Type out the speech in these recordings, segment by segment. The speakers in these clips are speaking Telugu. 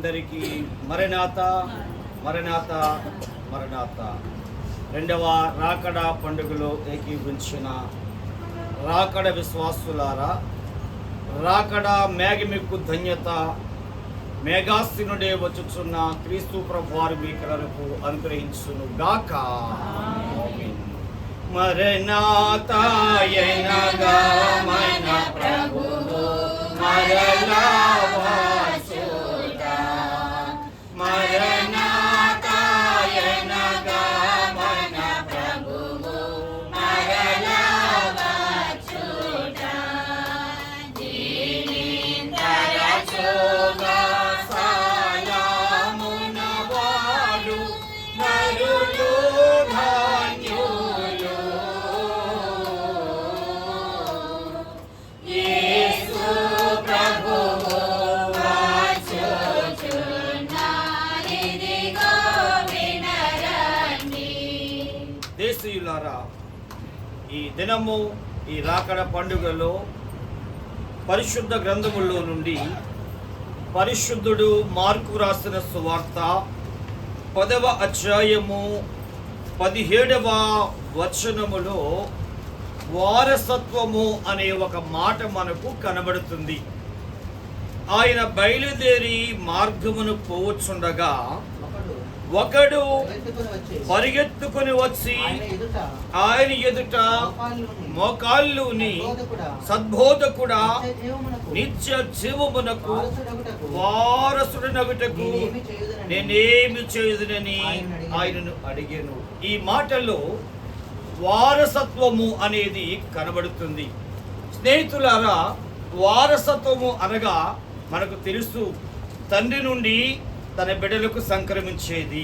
అందరికీ మరణాత మరణాత మరణాత. రెండవ రాకడ పండుగలో ఏకీభవించిన రాకడ విశ్వాసులారా, రాకడ మేఘమిక్కు ధన్యత, మేఘాస్థినుడే వచ్చుచున్న క్రీస్తు ప్రభువారు మీ కలలకు అనుగ్రహించును గాక. మరణాతాయనగా మన ప్రభువు మరలా వచ్చుట, మరణాతాయనగా మన ప్రభువు మరలా వచ్చుట. దీనింతరచుగా సాయమున వాడు నరులు ధన్యులు. యేసు ప్రభువు వచ్చుచున్నారిదిగో వినరండి. దేశీయులారా, ఈ దినము ఈ రాకడ పండుగలో పరిశుద్ధ గ్రంథములో నుండి పరిశుద్ధుడు మార్కు రాసిన సువార్త 10వ అధ్యాయము 17వ వచనములో వారసత్వము అనే ఒక మాట మనకు కనబడుతుంది. ఆయన బయలుదేరి మార్గమును పోవచ్చుండగా ఒకడు పరిగెత్తుకుని వచ్చి ఆయన ఎదుట మోకాళ్ళుని, సద్బోధకుడా, నిత్య జీవమునకు వారసుడనగుటకు నేనేమి చేయుదునని ఆయనను అడిగాను. ఈ మాటలో వారసత్వము అనేది కనబడుతుంది. స్నేహితులారా, వారసత్వము అనగా మనకు తెలుసు, తండ్రి నుండి తన బిడ్డలకు సంక్రమించేది.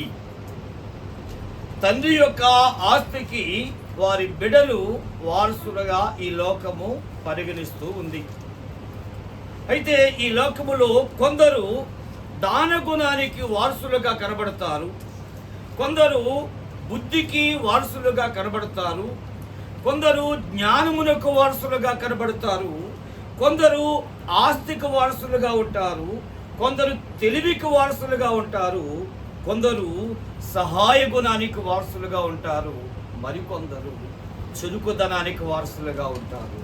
తండ్రి యొక్క ఆస్తికి వారి బిడ్డలు వారసులుగా ఈ లోకము పరిగణిస్తూ ఉంది. అయితే ఈ లోకములో కొందరు దానగుణానికి వారసులుగా కనబడతారు, కొందరు బుద్ధికి వారసులుగా కనబడతారు, కొందరు జ్ఞానమునకు వారసులుగా కనబడతారు, కొందరు ఆస్తికి వారసులుగా ఉంటారు, కొందరు తెలివికి వారసులుగా ఉంటారు, కొందరు సహాయ గుణానికి వారసులుగా ఉంటారు, మరికొందరు చురుకుదనానికి వారసులుగా ఉంటారు.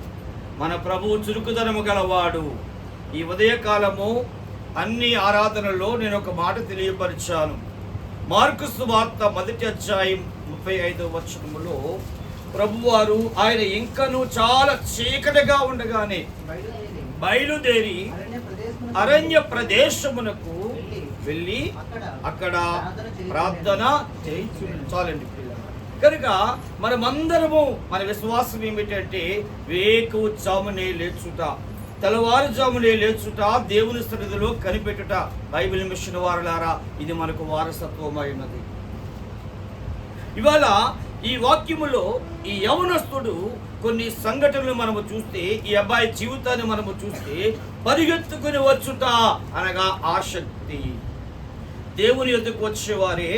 మన ప్రభువు చురుకుదనము గలవాడు. ఈ ఉదయకాలము అన్ని ఆరాధనలో నేను ఒక మాట తెలియపరిచాను. మార్కు సువార్త 1వ అధ్యాయం 35వ వచనములో ప్రభువారు ఆయన ఇంకను చాలా చీకటిగా ఉండగానే బయలుదేరి అరణ్య ప్రదేశమునకు వెళ్ళి అక్కడ ప్రార్థన చేయించాలండి. కనుక మనమందరము మన విశ్వాసం ఏమిటంటే వేకువజామునే లేచుట, తెల్లవారుజామునే లేచుట, దేవుని సన్నిధిలో కనిపెట్టుట. బైబిల్ మిషన్ వారలారా, ఇది మనకు వారసత్వమైనది. ఇవాళ ఈ వాక్యములో ఈ యవనస్తుడు కొన్ని సంఘటనలు మనము చూస్తే, ఈ అబ్బాయి జీవితాన్ని మనము చూస్తే, పరిగెత్తుకుని వచ్చుట అనగా ఆసక్తి. దేవుని యొద్దకు వచ్చేవారే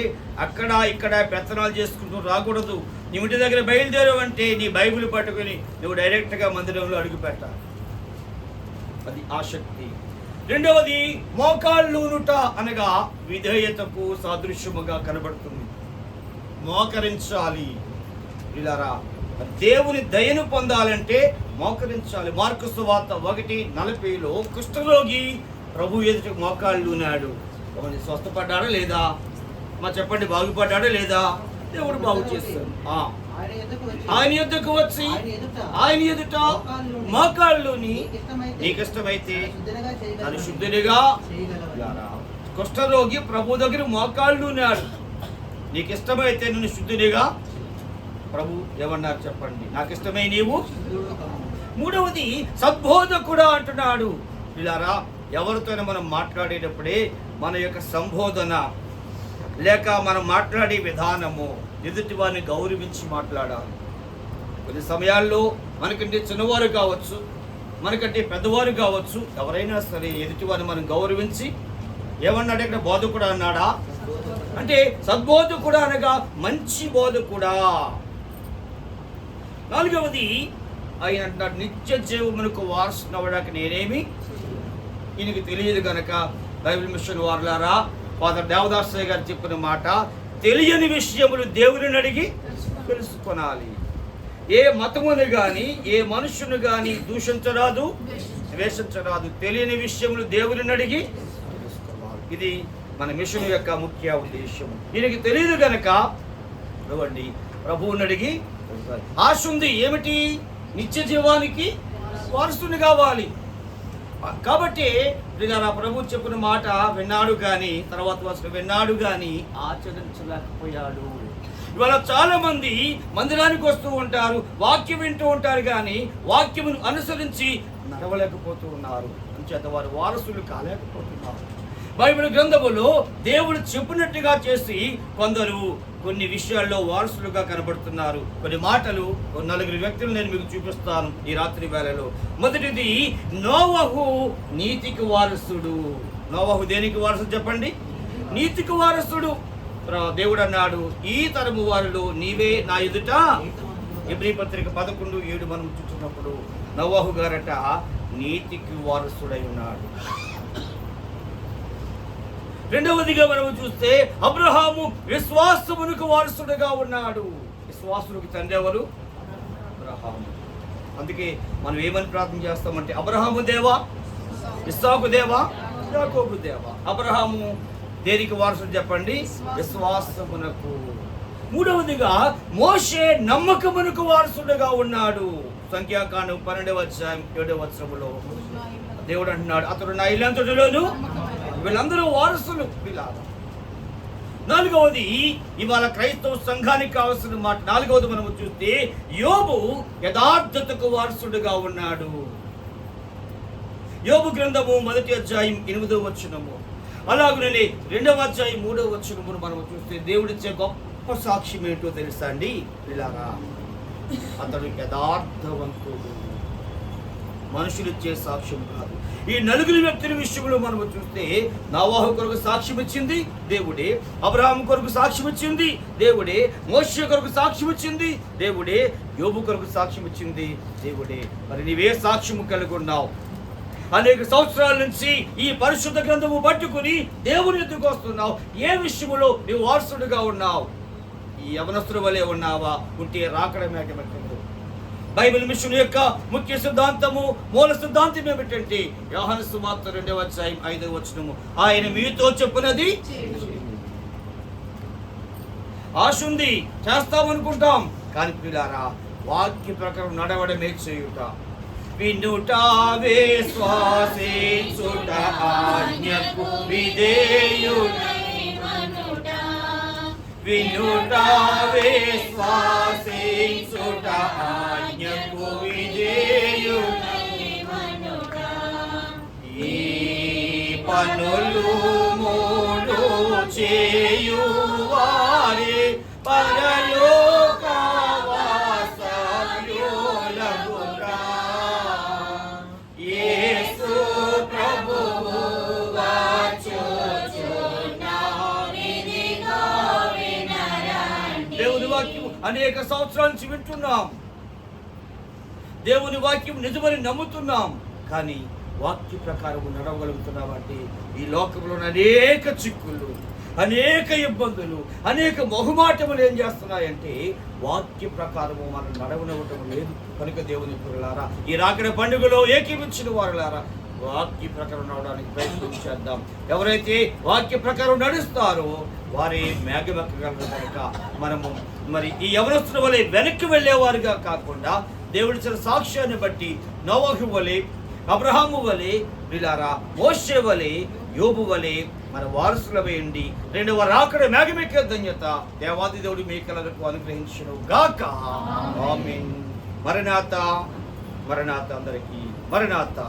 అక్కడ ఇక్కడ పెత్తనాలు చేసుకుంటూ రాకూడదు. నీ ఇంటి దగ్గర బయలుదేరవంటే నీ బైబిల్ పట్టుకుని నువ్వు డైరెక్ట్గా మందిరంలో అడుగు పెట్టాలి. అది ఆసక్తి. రెండవది మోకాళ్ళూనుట అనగా విధేయతకు సాదృశ్యముగా కనబడుతుంది. మోకరించాలి. ఇలారా, దేవుని దయను పొందాలంటే మోకరించాలి. మార్కు సువార్త 1:40లో కుష్ఠరోగి ప్రభు ఎదుట మోకాళ్ళూనాడు. స్వస్థపడ్డాడా లేదా? మా చెప్పండి, బాగుపడ్డాడా లేదా? దేవుడు బాగు చేస్తాడు. ఆయన యొద్దకు వచ్చి ఆయన ఎదుట మోకాళ్ళుని, నీకిష్టమైతే నన్ను శుద్ధునిగా. కుష్ఠరోగి ప్రభు దగ్గర మోకాళ్ళున్నాడు. నీకిష్టమైతే నన్ను శుద్ధునిగా. ప్రభు ఏమన్నారు చెప్పండి? నాకు ఇష్టమై నీవు. మూడవది సద్బోధకుడా అంటున్నాడు. ఇలారా, ఎవరితోనే మనం మాట్లాడేటప్పుడే మన యొక్క సంబోధన లేక మనం మాట్లాడే విధానము ఎదుటి వారిని గౌరవించి మాట్లాడాలి. కొన్ని సమయాల్లో మనకంటే చిన్నవారు కావచ్చు, మనకంటే పెద్దవారు కావచ్చు, ఎవరైనా సరే ఎదుటి వారిని మనం గౌరవించి, ఏమన్నాడు ఇక్కడ? బోధకుడా అన్నాడా? అంటే సద్బోధకుడా అనగా మంచి బోధకుడా. నాలుగవది ఆయన అంటాడు, నిత్య జీవమునకు వారసునవడానికి నేనేమి ఈయనకి తెలియదు కనుక బైబిల్ మిషన్ వారులారా, ఫాదర్ దేవదాసయ్య గారు చెప్పిన మాట, తెలియని విషయములు దేవుని అడిగి తెలుసుకొనాలి. ఏ మతమును కానీ ఏ మనుషుని కానీ దూషించరాదు, ద్వేషించరాదు. తెలియని విషయములు దేవుని అడిగి తెలుసుకోవాలి. ఇది మన మిషన్ యొక్క ముఖ్య ఉద్దేశం. దీనికి తెలియదు గనక చూడండి, ప్రభువుని అడిగి ఆశ ఉంది. ఏమిటి? నిత్య జీవానికి వారసుని కావాలి. కాబట్టి ప్రభు చెప్పిన మాట విన్నాడు కానీ, తర్వాత అసలు విన్నాడు కానీ ఆచరించలేకపోయాడు. ఇవాళ చాలా మంది మందిరానికి వస్తూ ఉంటారు, వాక్యం వింటూ ఉంటారు, కానీ వాక్యమును అనుసరించి నడవలేకపోతూ ఉన్నారు. అంచేత వారు వారసులు కాలేకపోతున్నారు. బైబిల్ గ్రంథములో దేవుడు చెప్పినట్టుగా చేసి కొందరు కొన్ని విషయాల్లో వారసులుగా కనబడుతున్నారు. కొన్ని మాటలు, నలుగురు వ్యక్తులు నేను మీకు చూపిస్తాను ఈ రాత్రి వేళలో. మొదటిది, నోవహు నీతికి వారసుడు. నోవహు దేనికి వారసుడు చెప్పండి? నీతికి వారసుడు. దేవుడు అన్నాడు, ఈ తరము వారిలో నీవే నా ఎదుట. ఎబ్రీ పత్రిక 11:7 మనం చూస్తున్నప్పుడు నోవహు గారట నీతికి వారసుడై ఉన్నాడు. రెండవదిగా మనం చూస్తే అబ్రహాము విశ్వాసమునకు వారసుడుగా ఉన్నాడు. విశ్వాసులకు తండ్రి ఎవరు? అబ్రహాము. అందుకే మనం ఏమని ప్రార్థన చేస్తామంటే, అబ్రహాము దేవా, ఇస్సాకు దేవా, యాకోబు దేవా. అబ్రహాము దేనికి వారసుడు చెప్పండి? విశ్వాసమునకు. మూడవదిగా మోషే నమ్మకమునకు వారసుడుగా ఉన్నాడు. సంఖ్యాకాండం 12:7 దేవుడు అంటున్నాడు, అతడు నా ఇల్లంతటిలోను. వీళ్ళందరూ వారసులు. నాలుగవది, ఇవాళ క్రైస్తవ సంఘానికి కావాల్సిన మాట. నాలుగవది మనము చూస్తే యోబు యథార్థతకు వారసుడుగా ఉన్నాడు. యోబు గ్రంథము 1:8 అలాగనే 2:3 మనము చూస్తే దేవుడిచ్చే గొప్ప సాక్ష్యం ఏంటో తెలుసా అండి? ఇలాగా అతడు యథార్థవంతుడు. మనుషులు ఇచ్చే సాక్ష్యం కాదు. ఈ నలుగురు వ్యక్తుల విషయంలో మనము చూస్తే నోవహు కొరకు సాక్ష్యం ఇచ్చింది దేవుడే, అబ్రహాము కొరకు సాక్ష్యం ఇచ్చింది దేవుడే, మోషే కొరకు సాక్ష్యం ఇచ్చింది దేవుడే, యోబు కొరకు సాక్ష్యం ఇచ్చింది దేవుడే. మరి నీవే సాక్ష్యము కలిగి ఉన్నావు? అనేక సంవత్సరాల నుంచి ఈ పరిశుద్ధ గ్రంథము పట్టుకుని దేవుని ఎదుగు వస్తున్నావు. ఏ విషయంలో నీవు వారసుడుగా ఉన్నావు? ఈ యవనస్తుల వలె ఉన్నావా? ఉంటే రాకడ మేఘమెక్కదు. బైబిల్ మిషన్ యొక్క ముఖ్య సిద్ధాంతము, మూల సిద్ధాంతం ఏమిటంటే యోహాను సువార్త 2:5 ఆయన మీతో చెప్పునది. ఆశ ఉంది, చేస్తామనుకుంటాం, కానీ ప్రియులారా వాక్య ప్రకారం నడవడమే చేయుట. వినుట విశ్వాసించుట ఆజ్ఞకు విధేయుడై మనుట. వినుట విశ్వాసించుట ఆజ్ఞకు విధేయుడై మనుట. ఈ పనులు మూడు చేయువారే పరలోక అనేక సంవత్సరాల నుంచి వింటున్నాం. దేవుని వాక్యం నిజమని నమ్ముతున్నాం, కానీ వాక్య ప్రకారం నడవగలుగుతున్నామంటే ఈ లోకంలో అనేక చిక్కులు, అనేక ఇబ్బందులు, అనేక బహుమాటములు ఏం చేస్తున్నాయంటే వాక్య ప్రకారము మనం నడవనివ్వటం లేదు. కనుక దేవుని పిల్లలారా, ఈ రాకడ పండుగలో ఏకీపించిన వారులారా వాక్య ప్రకారం నడవడానికి ప్రయత్నం చేద్దాం. ఎవరైతే వాక్య ప్రకారం నడుస్తారో వారే మేఘమెక్కగలరు. కనుక మనము మరి ఈ యవనస్తుల వలె వెనక్కి వెళ్ళేవారుగా కాకుండా దేవుడిచ్చిన సాక్ష్యాన్ని బట్టి నోవహు వలె, అబ్రహాము వలె, ప్రియులారా మోషే వలె, యోబు వలె మన వారసుల వేయండి. రెండవ రాకడ మేఘమెక్కే ధన్యత దేవాది దేవుడు మీకలకు అనుగ్రహించును గాక. ఆమేన్. మరణాత మరణాత అందరికీ మరణాత.